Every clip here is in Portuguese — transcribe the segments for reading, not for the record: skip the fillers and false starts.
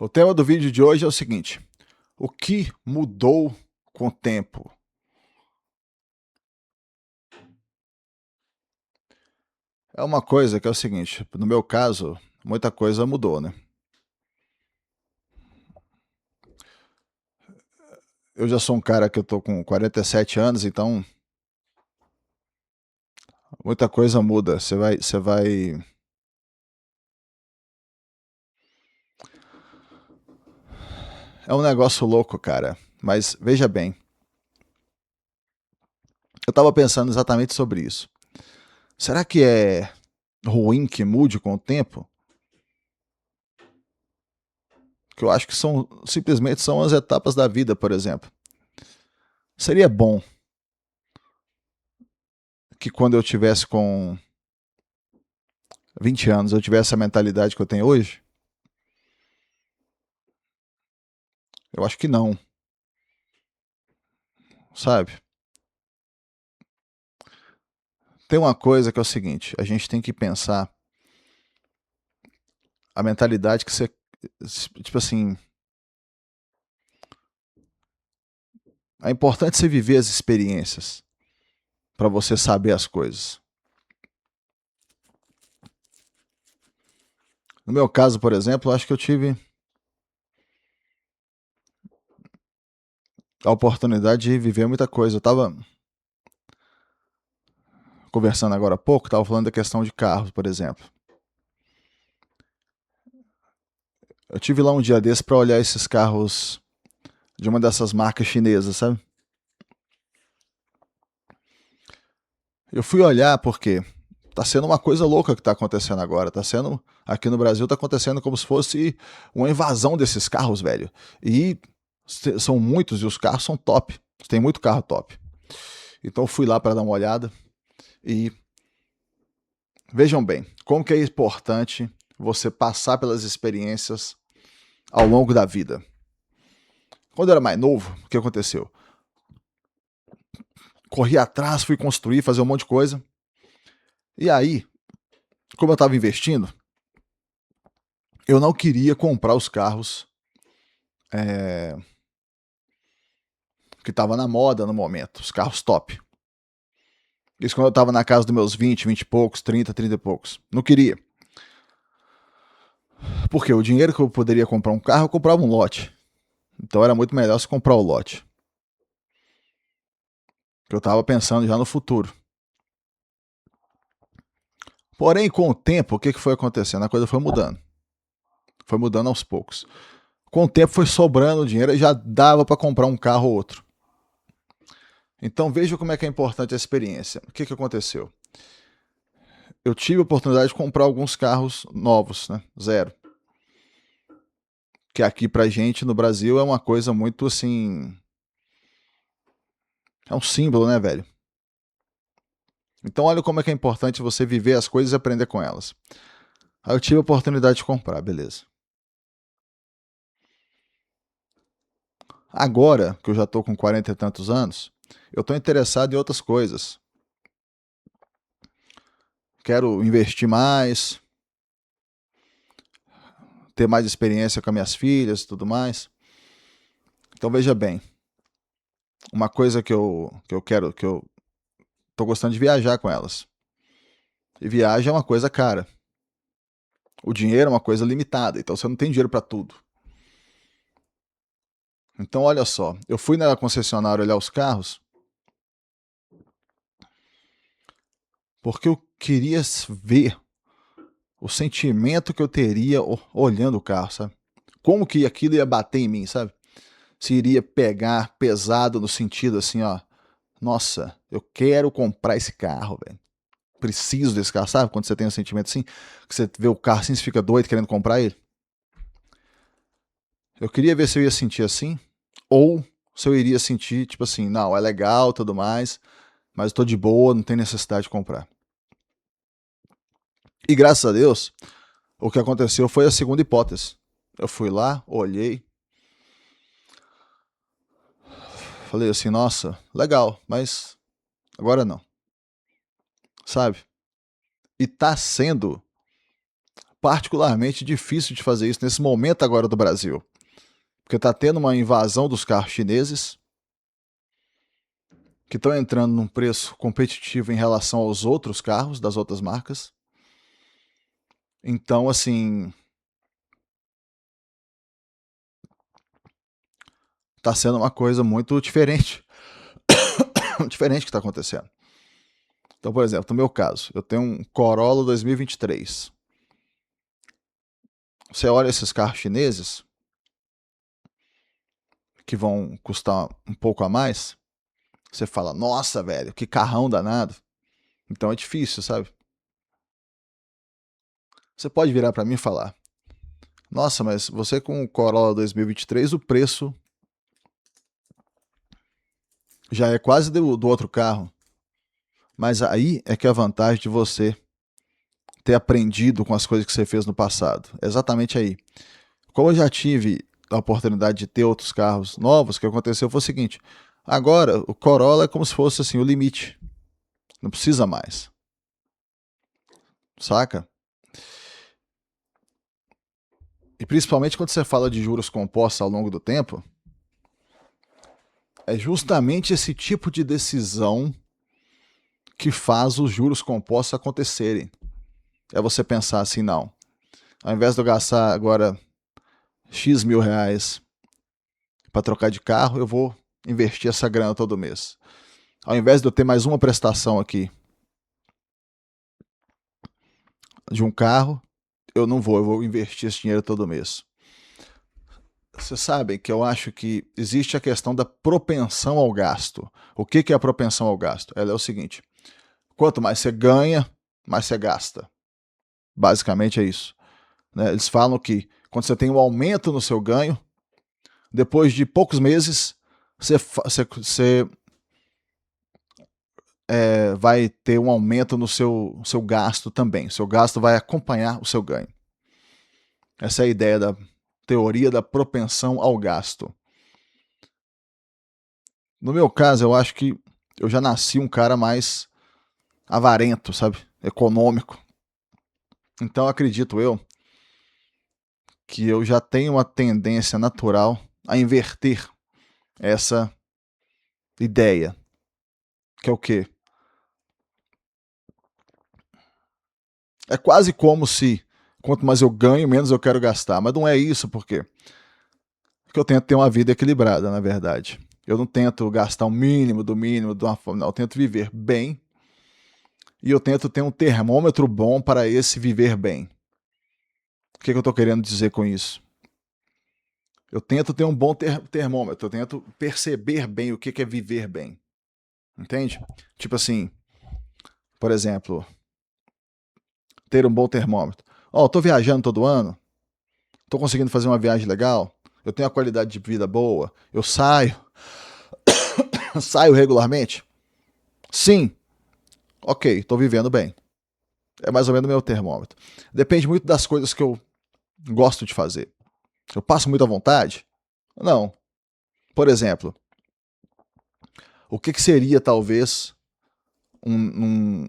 O tema do vídeo de hoje é o seguinte: o que mudou com o tempo? É uma coisa que é o seguinte, no meu caso, muita coisa mudou, né? Eu já sou um cara que eu tô com 47 anos, então muita coisa muda. Você vai. É um negócio louco, cara. Mas veja bem, eu tava pensando exatamente sobre isso. Será que é ruim que mude com o tempo? Que eu acho que são simplesmente são as etapas da vida, por exemplo. Seria bom que quando eu tivesse com 20 anos eu tivesse a mentalidade que eu tenho hoje? Eu acho que não, sabe? Tem uma coisa que é o seguinte: a gente tem que pensar a mentalidade que você. Tipo assim, é importante você viver as experiências para você saber as coisas. No meu caso, por exemplo, eu acho que eu tive a oportunidade de viver muita coisa. Eu tava conversando agora há pouco, tava falando da questão de carros, por exemplo. Eu tive lá um dia desse para olhar esses carros de uma dessas marcas chinesas, sabe? Eu fui olhar porque tá sendo uma coisa louca que tá acontecendo agora. Tá sendo. Aqui no Brasil tá acontecendo como se fosse uma invasão desses carros, velho. E são muitos e os carros são top. Tem muito carro top. Então eu fui lá para dar uma olhada e vejam bem, como que é importante você passar pelas experiências ao longo da vida. Quando eu era mais novo, o que aconteceu? Corri atrás, fui construir, fazer um monte de coisa. E aí, como eu estava investindo, eu não queria comprar os carros é, que tava na moda no momento, os carros top. Isso quando eu tava na casa dos meus 20, 20 e poucos, 30, 30 e poucos. Não queria. Porque o dinheiro que eu poderia comprar um carro, eu comprava um lote. Então era muito melhor se comprar o lote. Que eu tava pensando já no futuro. Porém, com o tempo, o que foi acontecendo? A coisa foi mudando. Foi mudando aos poucos. Com o tempo foi sobrando dinheiro e já dava para comprar um carro ou outro. Então veja como é que é importante a experiência. O que aconteceu? Eu tive a oportunidade de comprar alguns carros novos, né? Zero. Que aqui pra gente no Brasil é uma coisa muito assim. É um símbolo, né, velho? Então olha como é que é importante você viver as coisas e aprender com elas. Aí eu tive a oportunidade de comprar, beleza. Agora, que eu já tô com 40 e tantos anos, eu tô interessado em outras coisas. Quero investir mais, ter mais experiência com as minhas filhas e tudo mais. Então veja bem, uma coisa que eu quero, que eu tô gostando de viajar com elas. E viagem é uma coisa cara. O dinheiro é uma coisa limitada, então você não tem dinheiro para tudo. Então olha só, eu fui na concessionária olhar os carros porque eu queria ver o sentimento que eu teria olhando o carro, sabe? Como que aquilo ia bater em mim, sabe? Se iria pegar pesado no sentido assim, ó, nossa, eu quero comprar esse carro, velho. Preciso desse carro, sabe? Quando você tem um sentimento assim, que você vê o carro assim, você fica doido querendo comprar ele. Eu queria ver se eu ia sentir assim, ou se eu iria sentir, tipo assim, não, é legal, tudo mais, mas eu tô de boa, não tem necessidade de comprar. E graças a Deus, o que aconteceu foi a segunda hipótese. Eu fui lá, olhei, falei assim, nossa, legal, mas agora não, sabe? E tá sendo, particularmente difícil de fazer isso nesse momento agora do Brasil. Porque está tendo uma invasão dos carros chineses, que estão entrando num preço competitivo em relação aos outros carros das outras marcas. Então, assim, está sendo uma coisa muito diferente. Diferente que está acontecendo. Então, por exemplo, no meu caso, eu tenho um Corolla 2023. Você olha esses carros chineses, que vão custar um pouco a mais, você fala, nossa, velho, que carrão danado. Então é difícil, sabe? Você pode virar para mim e falar, nossa, mas você com o Corolla 2023, o preço já é quase do outro carro. Mas aí é que é a vantagem de você ter aprendido com as coisas que você fez no passado. É exatamente aí. Como eu já tive a oportunidade de ter outros carros novos, o que aconteceu foi o seguinte, agora o Corolla é como se fosse assim o limite. Não precisa mais. Saca? E principalmente quando você fala de juros compostos ao longo do tempo, é justamente esse tipo de decisão que faz os juros compostos acontecerem. É você pensar assim, não. Ao invés de eu gastar agora X mil reais para trocar de carro, eu vou investir essa grana todo mês. Ao invés de eu ter mais uma prestação aqui de um carro, eu vou investir esse dinheiro todo mês. Vocês sabem que eu acho que existe a questão da propensão ao gasto. O que é a propensão ao gasto? Ela é o seguinte: quanto mais você ganha, mais você gasta. Basicamente é isso. Né? Eles falam que quando você tem um aumento no seu ganho, depois de poucos meses, você vai ter um aumento no seu gasto também. O seu gasto vai acompanhar o seu ganho. Essa é a ideia da teoria da propensão ao gasto. No meu caso, eu acho que eu já nasci um cara mais avarento, sabe? Econômico. Então acredito eu que eu já tenho uma tendência natural a inverter essa ideia. Que é o quê? É quase como se quanto mais eu ganho, menos eu quero gastar. Mas não é isso, por quê? Porque eu tento ter uma vida equilibrada, na verdade. Eu não tento gastar o mínimo do mínimo de uma forma, não. Eu tento viver bem e eu tento ter um termômetro bom para esse viver bem. O que eu estou querendo dizer com isso? Eu tento ter um bom termômetro, eu tento perceber bem o que é viver bem. Entende? Tipo assim, por exemplo, ter um bom termômetro. Ó, eu tô viajando todo ano, tô conseguindo fazer uma viagem legal, eu tenho uma qualidade de vida boa, eu saio, saio regularmente? Sim. Ok, tô vivendo bem. É mais ou menos o meu termômetro. Depende muito das coisas que eu gosto de fazer. Eu passo muita vontade? Não. Por exemplo, o que seria talvez um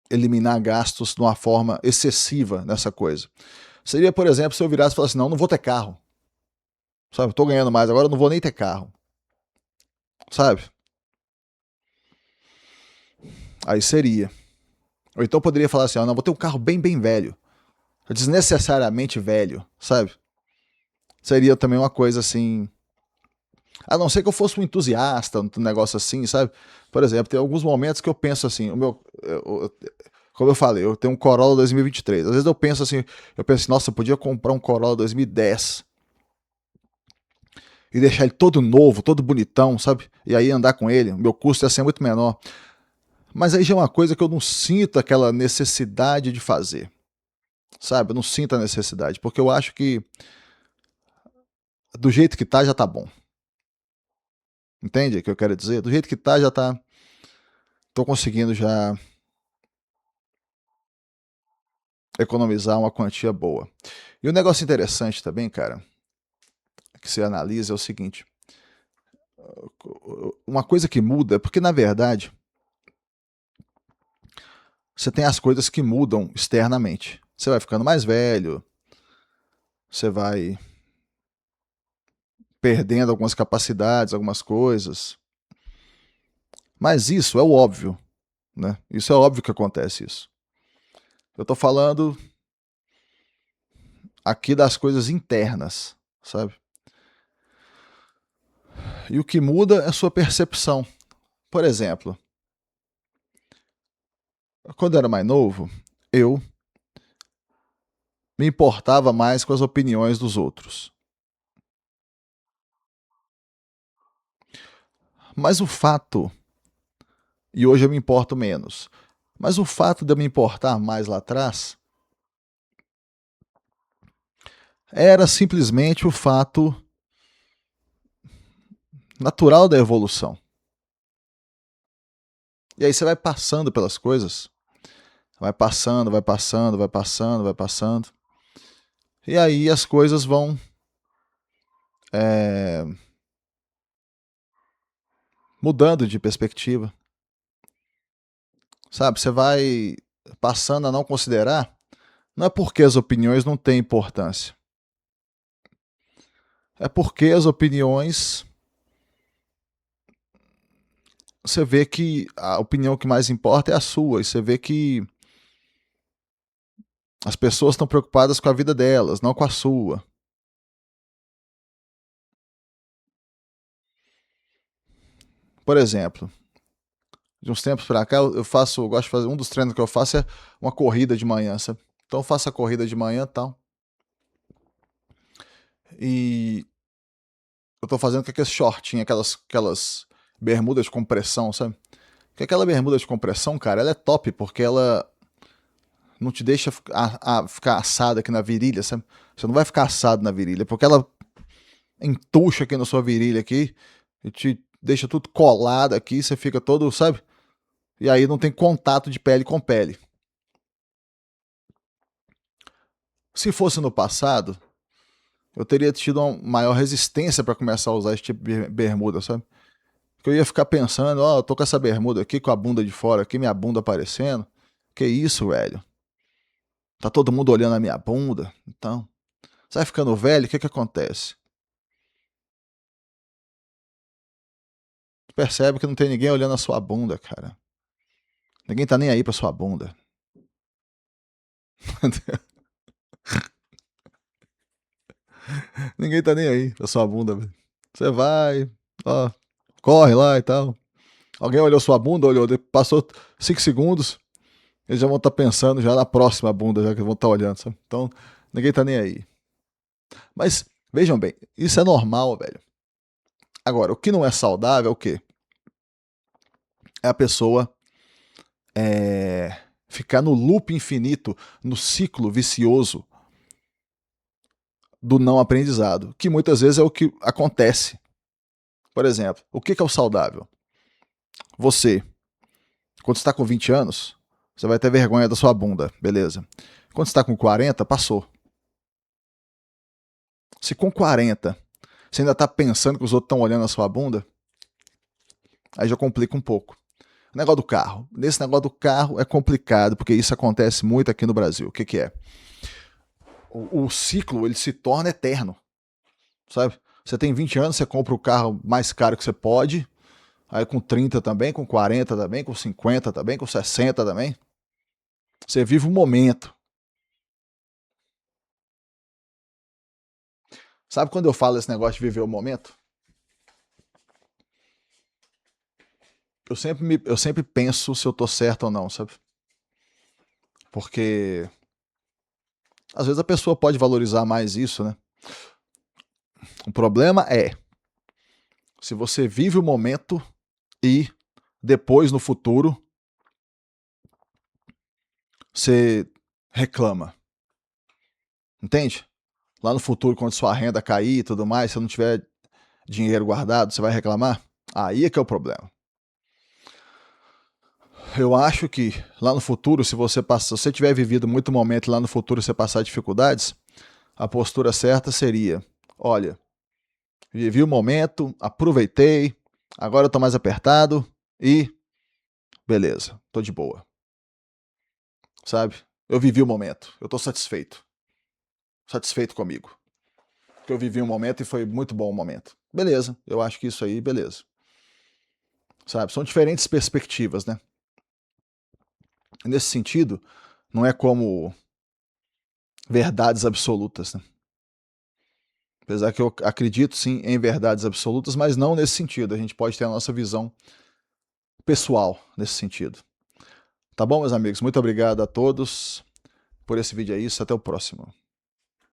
eliminar gastos de uma forma excessiva nessa coisa? Seria, por exemplo, se eu virasse e falasse, não vou ter carro. Sabe, tô ganhando mais, agora eu não vou nem ter carro. Sabe? Aí seria. Ou então eu poderia falar assim, não, vou ter um carro bem, bem velho. Desnecessariamente velho, sabe? Seria também uma coisa assim. A não ser que eu fosse um entusiasta, um negócio assim, sabe? Por exemplo, tem alguns momentos que eu penso assim, como eu falei, eu tenho um Corolla 2023. Às vezes eu penso assim, nossa, eu podia comprar um Corolla 2010 e deixar ele todo novo, todo bonitão, sabe? E aí andar com ele, meu custo ia ser muito menor. Mas aí já é uma coisa que eu não sinto aquela necessidade de fazer, sabe? Eu não sinto a necessidade, porque eu acho que do jeito que tá já tá bom. Entende o que eu quero dizer? Do jeito que tá já tá. Tô conseguindo já economizar uma quantia boa. E um negócio interessante também, cara, que você analisa é o seguinte: uma coisa que muda, porque na verdade você tem as coisas que mudam externamente, Você vai ficando mais velho, você vai perdendo algumas capacidades, algumas coisas. Mas isso é o óbvio, né? Isso é óbvio que acontece isso. Eu tô falando aqui das coisas internas, sabe? E o que muda é a sua percepção. Por exemplo, quando eu era mais novo, eu me importava mais com as opiniões dos outros. Mas o fato, e hoje eu me importo menos, mas o fato de eu me importar mais lá atrás era simplesmente o fato natural da evolução. E aí você vai passando pelas coisas, vai passando, vai passando, vai passando, vai passando. E aí as coisas vão é, mudando de perspectiva. Sabe, você vai passando a não considerar, não é porque as opiniões não têm importância. É porque as opiniões, você vê que a opinião que mais importa é a sua, e você vê que as pessoas estão preocupadas com a vida delas, não com a sua. Por exemplo, de uns tempos pra cá, eu gosto de fazer, um dos treinos que eu faço é uma corrida de manhã, sabe? Então eu faço a corrida de manhã e tal. E eu tô fazendo com aqueles shortinhos, aquelas bermudas de compressão, sabe? Porque aquela bermuda de compressão, cara, ela é top, porque ela não te deixa ficar assado aqui na virilha, sabe? Você não vai ficar assado na virilha, porque ela entuxa aqui na sua virilha aqui e te deixa tudo colado aqui, você fica todo, sabe? E aí não tem contato de pele com pele. Se fosse no passado, eu teria tido uma maior resistência para começar a usar esse tipo de bermuda, sabe? Porque eu ia ficar pensando, ó, eu tô com essa bermuda aqui, com a bunda de fora aqui, minha bunda aparecendo. Que isso, velho? Tá todo mundo olhando a minha bunda? Então, você vai ficando velho, o que que acontece? Tu percebe que não tem ninguém olhando a sua bunda, cara. Ninguém tá nem aí pra sua bunda. Ninguém tá nem aí pra sua bunda, velho. Você vai, ó, corre lá e tal. Alguém olhou sua bunda, olhou, passou 5 segundos, eles já vão estar pensando já na próxima bunda, já que vão estar olhando, sabe? Então, ninguém tá nem aí. Mas, vejam bem, isso é normal, velho. Agora, o que não é saudável é o quê? É a pessoa ficar no loop infinito, no ciclo vicioso do não aprendizado, que muitas vezes é o que acontece. Por exemplo, o que é o saudável? Você, quando está com 20 anos, você vai ter vergonha da sua bunda, beleza. Quando está com 40, passou. Se com 40 você ainda está pensando que os outros estão olhando a sua bunda, aí já complica um pouco. O negócio do carro. Nesse negócio do carro é complicado, porque isso acontece muito aqui no Brasil. O que, que é? O ciclo ele se torna eterno, sabe? Você tem 20 anos, você compra o carro mais caro que você pode, aí com 30 também, com 40 também, com 50 também, com 60 também. Você vive o momento. Sabe quando eu falo esse negócio de viver o momento? Eu sempre penso se eu tô certo ou não, sabe? Porque às vezes a pessoa pode valorizar mais isso, né? O problema é se você vive o momento e depois no futuro você reclama. Entende? Lá no futuro, quando sua renda cair e tudo mais, se você não tiver dinheiro guardado, você vai reclamar? Aí é que é o problema. Eu acho que lá no futuro, se você tiver vivido muito momento e lá no futuro você passar dificuldades, a postura certa seria: olha, vivi o momento, aproveitei, agora eu tô mais apertado e beleza, tô de boa. Sabe? eu vivi o momento. Eu tô satisfeito. Satisfeito comigo. Que eu vivi um momento e foi muito bom o momento. Beleza, eu acho que isso aí, beleza. Sabe, são diferentes perspectivas, né? Nesse sentido, não é como verdades absolutas, né? Apesar que eu acredito sim em verdades absolutas, mas não nesse sentido. A gente pode ter a nossa visão pessoal nesse sentido. Tá bom, meus amigos? Muito obrigado a todos por esse vídeo aí. Até o próximo.